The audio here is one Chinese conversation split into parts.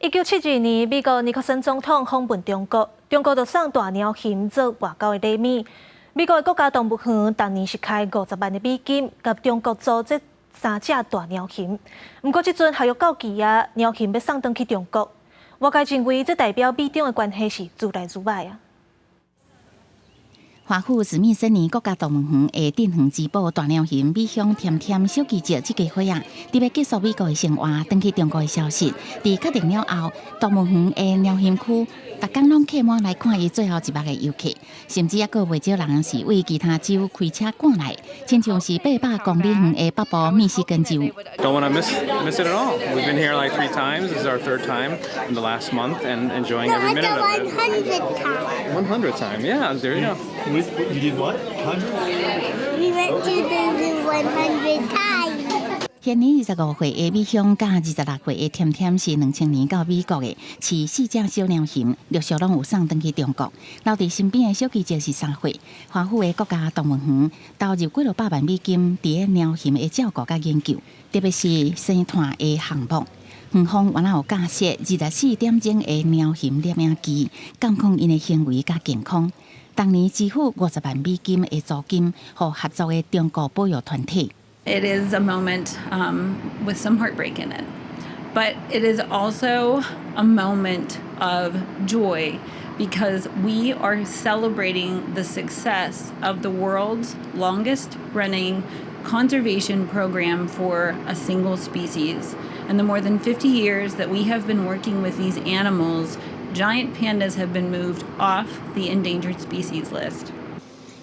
1972年，美国尼克森总统访问中国，中国就送大鸟禽做外交的礼物。美国的国家动物园当年是开50万的美金，甲中国租这3只大鸟禽。不过，这阵学育到期啊，鸟禽要送回去中国。外界认为，这代表美中的关系是愈来愈歹啊。华府史密森尼国家动物园的镇园之宝大鸟型美香甜甜小记者这家伙仔，特别结束美国的生活，返去中国的消息。在确定了后，动物园的鸟型区，逐天拢客满来看伊最后一幕的游客，甚至还有袂少人是为其他州开车赶来，亲像是800公里远的北部密西根州。Don't want to miss it at all. We've been here like 3 times. This is our 3rd time in the last month, and enjoying every minute of it. 100 times. 100 time, yeah. There you go. You did what? 100? We went to the zoo 100 times. 现年25岁的美香甲26岁的甜甜是2000年到美国的，饲4只小鸟型，陆续拢有送回去中国。留伫身边的小记者是3岁。华府的国家动物园投入几落百万美金伫个鸟型的照顾甲研究，特别是生团的项目。园方原来有架设24点钟的鸟型摄影机，监控因的行为甲健康。当年支付50万美金的租金，予合作的中国保育团体。It is a moment with some heartbreak in it, but it is also a moment of joy because we are celebrating the success of the world's longest running conservation program for a single species. And the more than 50 years that we have been working with these animals, giant pandas have been moved off the endangered species list.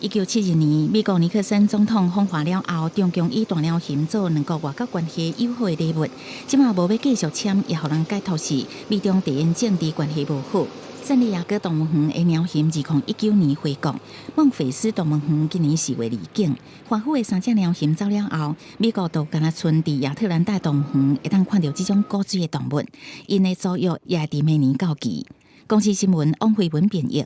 1972年，美国尼克森总统访华了后，中共以大鸟型做两国外交关系友好的礼物。即马无要继续签，也互人解读是美中地缘政治关系无好。圣地亚哥动物园的鸟型2019年回国，孟菲斯动物园今年4月离境。华府的3只鸟型走了后，美国就敢若剩伫亚特兰大动物园会当看到这种古锥的动物，因的租约也伫明年到期。公司新闻汪慧文编译。